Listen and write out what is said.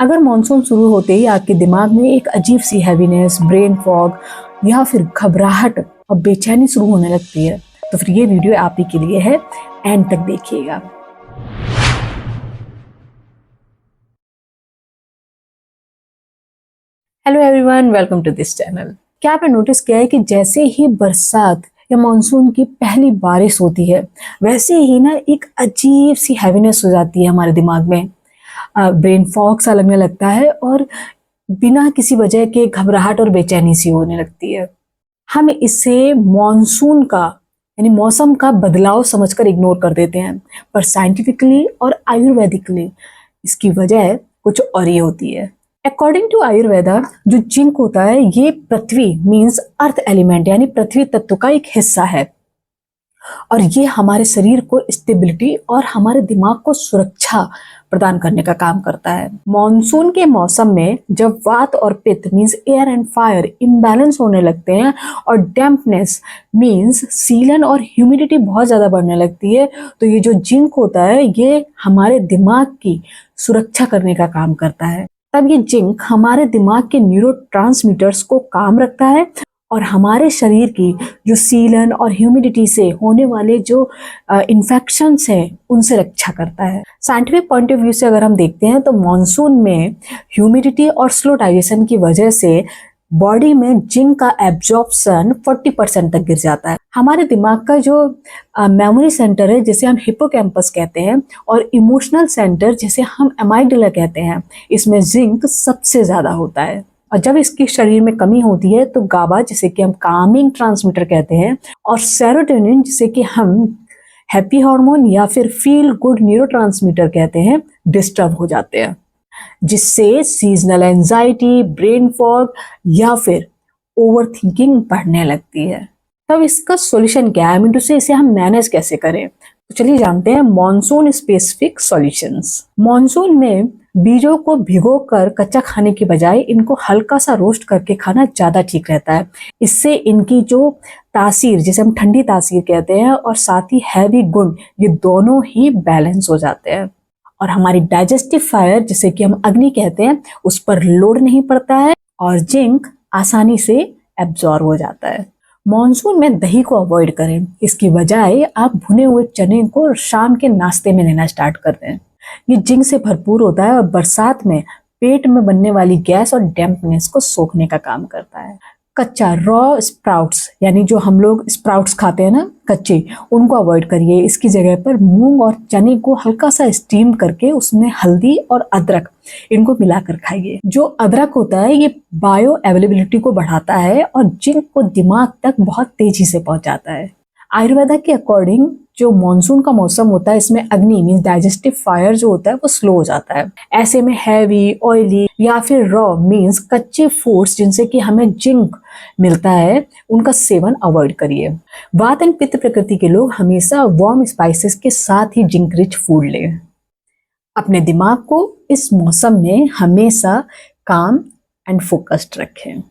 अगर मॉनसून शुरू होते ही आपके दिमाग में एक अजीब सी हैवीनेस, ब्रेन फॉग या फिर घबराहट और बेचैनी शुरू होने लगती है, तो फिर ये वीडियो आप ही के लिए है। एंड तक देखिएगा। Hello everyone, welcome to this channel. क्या आपने नोटिस किया है कि जैसे ही बरसात या मॉनसून की पहली बारिश होती है, वैसे ही ना एक अजीब सी हैवीनेस हो जाती है हमारे दिमाग में। ब्रेन फॉग सा लगने लगता है और बिना किसी वजह के घबराहट और बेचैनी सी होने लगती है। हम इसे मॉनसून का यानी मौसम का बदलाव समझकर इग्नोर कर देते हैं, पर साइंटिफिकली और आयुर्वेदिकली इसकी वजह कुछ और ही होती है। अकॉर्डिंग टू आयुर्वेदा, जो जिंक होता है ये पृथ्वी मीन्स अर्थ एलिमेंट यानी पृथ्वी तत्व का एक हिस्सा है और ये हमारे शरीर को स्टेबिलिटी और हमारे दिमाग को सुरक्षा प्रदान करने का काम करता है। मॉनसून के मौसम में जब वात और पित्त means air and fire imbalance होने लगते हैं और डैम्पनेस मीन्स सीलन और ह्यूमिडिटी बहुत ज़्यादा बढ़ने लगती है, तो ये जो जिंक होता है ये हमारे दिमाग की सुरक्षा करने का काम करता है। तब ये जिंक हमारे दिमाग के न्यूरोट्रांसमीटर्स को काम रखता है और हमारे शरीर की जो सीलन और ह्यूमिडिटी से होने वाले जो इन्फेक्शंस हैं उनसे रक्षा करता है। साइंटिफिक पॉइंट ऑफ व्यू से अगर हम देखते हैं तो मॉनसून में ह्यूमिडिटी और स्लो डाइजेशन की वजह से बॉडी में जिंक का एब्जॉर्प्शन 40% तक गिर जाता है। हमारे दिमाग का जो मेमोरी सेंटर है जिसे हम हिप्पोकैम्पस कहते हैं और इमोशनल सेंटर जिसे हम एमाइगडाला कहते हैं, इसमें जिंक सबसे ज़्यादा होता है। और जब इसकी शरीर में कमी होती है तो गाबा, जिसे कि हम कामिंग ट्रांसमीटर कहते हैं, और सेरोटोनिन, जिसे कि हम हैप्पी हार्मोन या फिर फील गुड न्यूरोट्रांसमीटर कहते हैं, डिस्टर्ब हो जाते हैं, जिससे सीजनल एंजाइटी, ब्रेन फॉग या फिर ओवर थिंकिंग बढ़ने लगती है। तब इसका सॉल्यूशन क्या है, मीन इसे हम मैनेज कैसे करें? तो चलिए जानते हैं मॉनसून स्पेसिफिक सॉल्यूशंस। मॉनसून में बीजों को भिगोकर कच्चा खाने की बजाय इनको हल्का सा रोस्ट करके खाना ज़्यादा ठीक रहता है। इससे इनकी जो तासीर, जिसे हम ठंडी तासीर कहते हैं, और साथ ही हैवी गुण, ये दोनों ही बैलेंस हो जाते हैं और हमारी डाइजेस्टिव फायर, जिसे कि हम अग्नि कहते हैं, उस पर लोड नहीं पड़ता है और जिंक आसानी से एब्जॉर्ब हो जाता है। मॉनसून में दही को अवॉइड करें, इसकी बजाय आप भुने हुए चने को शाम के नाश्ते में लेना स्टार्ट कर दें। ये जिंक से भरपूर होता है और बरसात में पेट में बनने वाली गैस और डैम्पनेस को सोखने का काम करता है। कच्चा रॉ स्प्राउट्स यानी जो हम लोग स्प्राउट्स खाते हैं ना कच्चे, उनको अवॉइड करिए। इसकी जगह पर मूंग और चने को हल्का सा स्टीम करके उसमें हल्दी और अदरक इनको मिलाकर खाइए। जो अदरक होता है ये बायो अवेलेबिलिटी को बढ़ाता है और जिंक को दिमाग तक बहुत तेजी से पहुंचाता है। आयुर्वेदा के अकॉर्डिंग जो मॉनसून का मौसम होता है, इसमें अग्नि मीन्स डाइजेस्टिव फायर जो होता है वो स्लो हो जाता है। ऐसे में हैवी, ऑयली या फिर रॉ मीन्स कच्चे फूड्स जिनसे कि हमें जिंक मिलता है, उनका सेवन अवॉइड करिए। वात एंड पित्त प्रकृति के लोग हमेशा वार्म स्पाइसेस के साथ ही जिंक रिच फूड लें। अपने दिमाग को इस मौसम में हमेशा काम एंड फोकस्ड रखें।